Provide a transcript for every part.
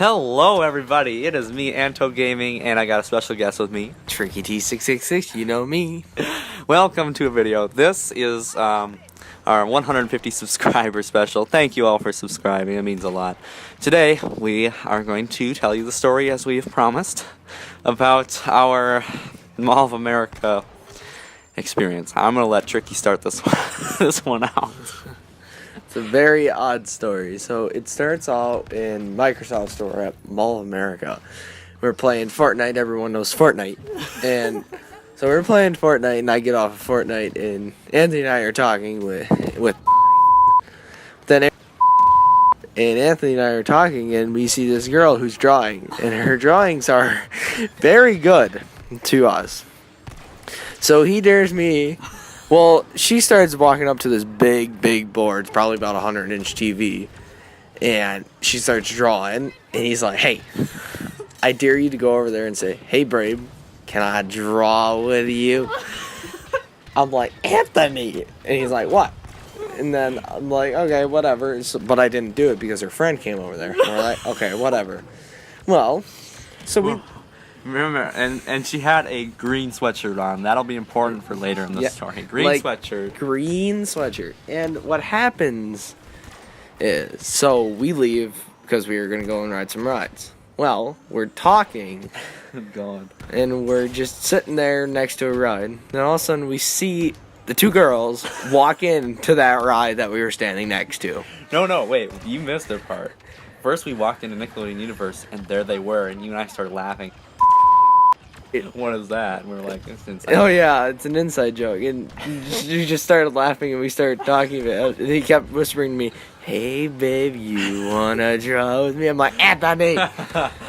Hello everybody, it is me, Anto Gaming, and I got a special guest with me. Tricky T666, you know me. Welcome to a video. This is our 150 subscriber special. Thank you all for subscribing, it means a lot. Today, we are going to tell you the story, as we have promised, about our Mall of America experience. I'm going to let Tricky start this one out. It's a very odd story. So it starts out in Microsoft Store at Mall of America. We're playing Fortnite. Everyone knows Fortnite. And so we're playing Fortnite, and I get off of Fortnite, and Anthony and I are talking with then and Anthony and I are talking, and we see this girl who's drawing, and her drawings are very good to us. So he dares me. Well, she starts walking up to this big board. It's probably about 100-inch TV. And she starts drawing. And he's like, hey, I dare you to go over there and say, hey, babe, can I draw with you? I'm like, Anthony. And he's like, what? And then I'm like, okay, whatever. But I didn't do it because her friend came over there. And we're like, okay, whatever. Well, so we... Remember, and she had a green sweatshirt on. That'll be important for later in the story. Green sweatshirt. Green sweatshirt. And what happens is, so we leave because we were going to go and ride some rides. Well, we're talking. God. And we're just sitting there next to a ride. And all of a sudden we see the two girls walk into that ride that we were standing next to. No, wait. You missed a part. First we walked into Nickelodeon Universe, and there they were, and you and I started laughing. What is that? And we were like, it's inside. Oh yeah, it's an inside joke. And you just started laughing, and we started talking about it. And he kept whispering to me, hey babe, you wanna draw with me? I'm like, Anthony!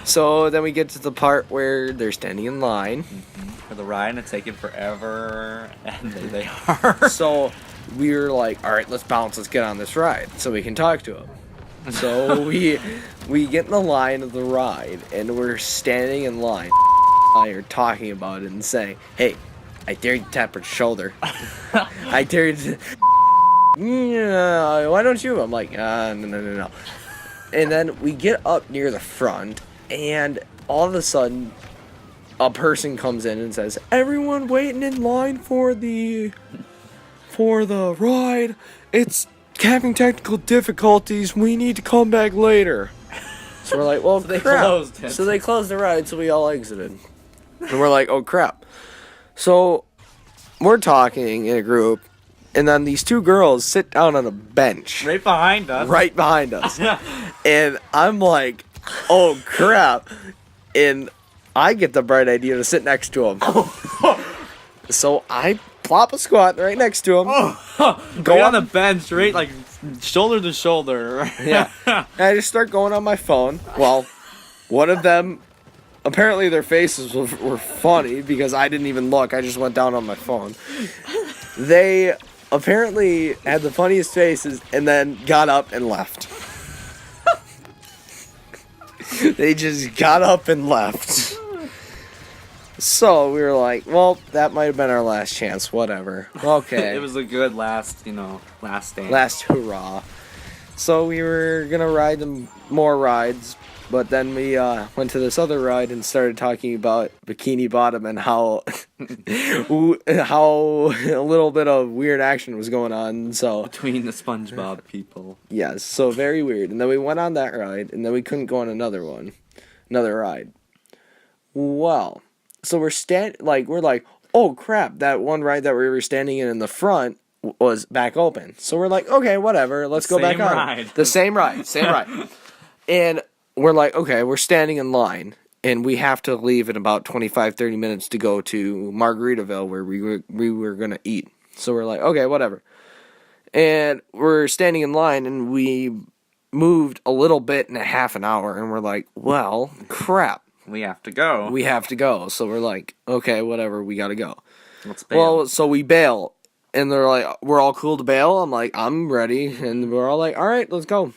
So then we get to the part where they're standing in line. For the ride, and it's taking forever, and there they are. So we were like, alright, let's bounce, let's get on this ride, so we can talk to him. So we get in the line of the ride, and we're standing in line. I are talking about it and saying, hey, I dare you to tap her shoulder. I dare you to... Yeah, why don't you? I'm like, no. And then we get up near the front, and all of a sudden, a person comes in and says, everyone waiting in line for the ride. It's having technical difficulties. We need to come back later. So we're like, well, so they crap. closed it. So they closed the ride, so we all exited. And we're like, oh, crap. So we're talking in a group, and then these two girls sit down on a bench. Right behind us. Right behind us. And I'm like, oh, crap. And I get the bright idea to sit next to them. So I plop a squat right next to him. Go on the bench, right, like shoulder to shoulder. Yeah. And I just start going on my phone. Well, one of them, apparently their faces were funny because I didn't even look. I just went down on my phone. They apparently had the funniest faces and then got up and left. They just got up and left. So we were like, well, that might have been our last chance, whatever. Okay. It was a good last stand. Last hurrah. So we were going to ride them more rides, but then we went to this other ride and started talking about Bikini Bottom and how a little bit of weird action was going on. So between the SpongeBob people. Yes, so very weird. And then we went on that ride, and then we couldn't go on another ride. Well... So we're like, oh crap, that one ride that we were standing in the front was back open. So we're like, okay, whatever, let's go back on. The same ride. And we're like, okay, we're standing in line, and we have to leave in about 25-30 minutes to go to Margaritaville where we were going to eat. So we're like, okay, whatever. And we're standing in line, and we moved a little bit in a half an hour, and we're like, well, crap. We have to go. So we're like, okay, whatever, we gotta go. Let's bail. Well, so we bail. And they're like, we're all cool to bail? I'm like, I'm ready. And we're all like, all right, let's go.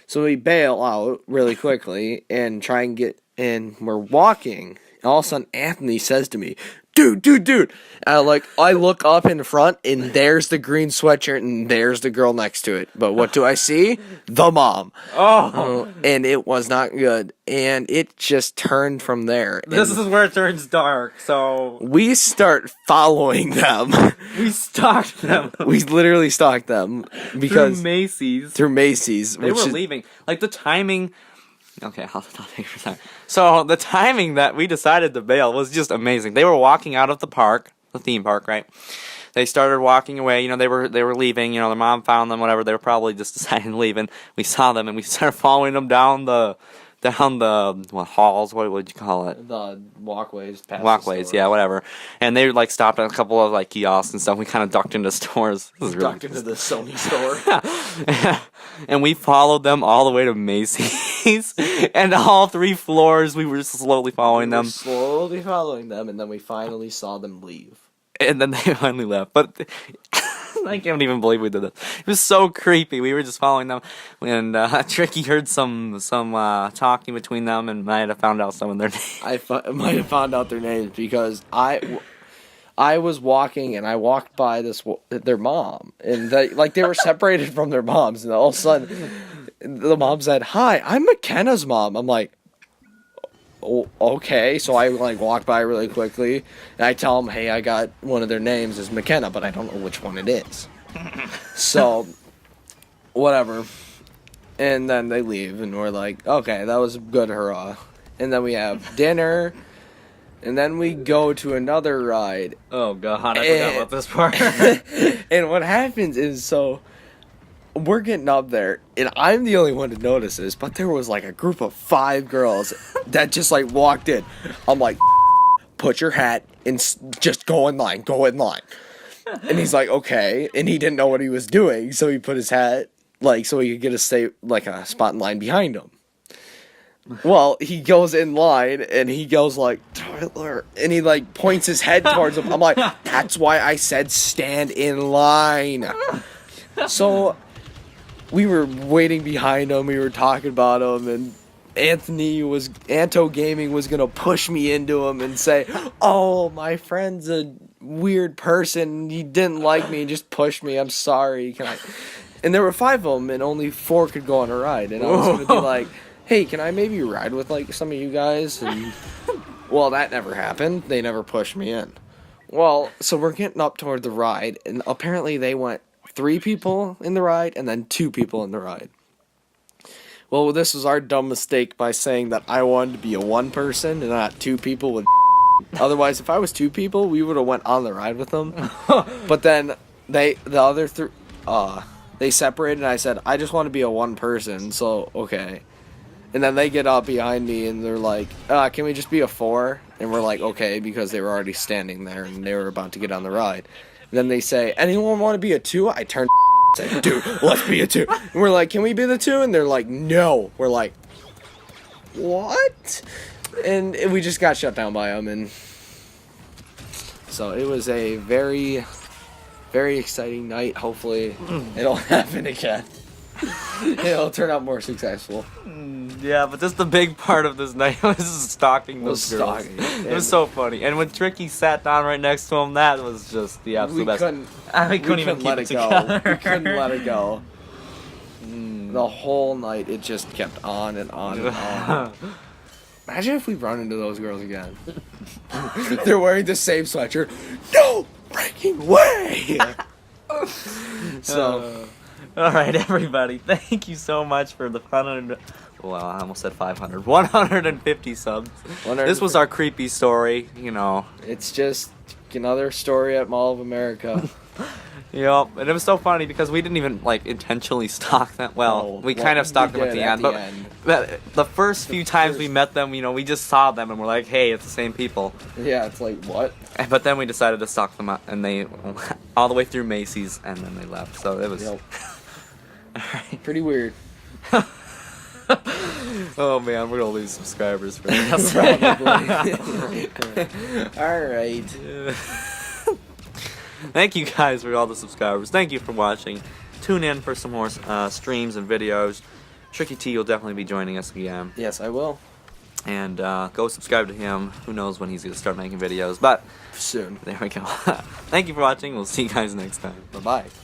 So we bail out really quickly and try and get in. We're walking And all of a sudden, Anthony says to me, dude. And I look up in front, and there's the green sweatshirt, and there's the girl next to it. But what do I see? The mom. Oh. And it was not good. And it just turned from there. This And is where it turns dark, so... we start following them. We stalked them. We literally stalked them. Because Through Macy's. They which were is- leaving. Like, the timing... Okay, I'll take your time. So, the timing that we decided to bail was just amazing. They were walking out of the park, the theme park, right? They started walking away. You know, they were leaving. You know, their mom found them, whatever. They were probably just deciding to leave, and we saw them, and we started following them down the halls. What would you call it? The walkways. Past the Walkways, store. yeah, whatever. And they like stopped at a couple of like kiosks and stuff. We kind of ducked into stores. This is really Ducked into the Sony store. and we followed them all the way to Macy's, and all 3 floors. We were slowly following We were them, slowly following them, and then we finally saw them leave. and then they finally left. But I can't even believe we did this. It was so creepy. We were just following them, and Tricky heard some talking between them, and might have found out some of their names. I might have found out their names because I was walking and I walked by their mom, and they were separated from their moms, and all of a sudden the mom said, "Hi, I'm McKenna's mom." I'm like, "Oh, okay." So I walk by really quickly, and I tell them, "Hey, I got one of their names is McKenna, but I don't know which one it is." So whatever. And then they leave, and we're like, "Okay, that was good, hurrah." And then we have dinner. And then we go to another ride. Oh God, I forgot about this part. And what happens is, so we're getting up there, and I'm the only one to notice this, but there was like a group of 5 girls that just walked in. I'm like, put your hat and just go in line. And he's like, okay. And he didn't know what he was doing, so he put his hat so he could get a spot in line behind him. Well, he goes in line, and he goes Tyler, and he points his head towards him. I'm like, that's why I said stand in line. So we were waiting behind him. We were talking about him, and Anto Gaming was gonna push me into him and say, "Oh, my friend's a weird person. He didn't like me and just pushed me. I'm sorry. Can I?" And there were 5 of them, and only 4 could go on a ride. And I was gonna be like, "Hey, can I maybe ride with some of you guys?" And well, that never happened. They never pushed me in. Well, so we're getting up toward the ride, and apparently they went 3 people in the ride and then 2 people in the ride. Well, this was our dumb mistake by saying that I wanted to be a 1 person and not 2 people with. Otherwise, if I was 2 people, we would have went on the ride with them. But then the other 3, they separated, and I said, I just want to be a 1 person, so okay. And then they get up behind me, and they're like, can we just be a 4? And we're like, okay, because they were already standing there, and they were about to get on the ride. And then they say, anyone want to be a 2? I turned and said, dude, let's be a 2. And we're like, can we be the 2? And they're like, no. We're like, what? And we just got shut down by them, and so it was a very, very exciting night. Hopefully it'll happen again. It'll turn out more successful. Yeah, but just the big part of this night was stalking those girls. Stalking. It was so funny. And when Tricky sat down right next to him, that was just the absolute best. We couldn't even keep it together. We couldn't let it go. The whole night, it just kept on and on and on. Imagine if we run into those girls again. They're wearing the same sweatshirt. No breaking way! So... all right, everybody. Thank you so much for the 100. Well, I almost said 500. 150 subs. This was our creepy story, you know. It's just another story at Mall of America. Yep, and it was so funny because we didn't even intentionally stalk them. Well, we kind of stalked them at the end, but the first few times we met them, we just saw them and we're like, hey, it's the same people. Yeah, it's like, what? But then we decided to stalk them up, and they all the way through Macy's, and then they left. So it was. Yep. Alright. Pretty weird. Oh man, we're gonna lose subscribers for this. Probably. Alright. Thank you guys for all the subscribers. Thank you for watching. Tune in for some more streams and videos. Tricky T will definitely be joining us again. Yes, I will. And go subscribe to him. Who knows when he's going to start making videos, but Soon. there we go. Thank you for watching. We'll see you guys next time. Bye-bye.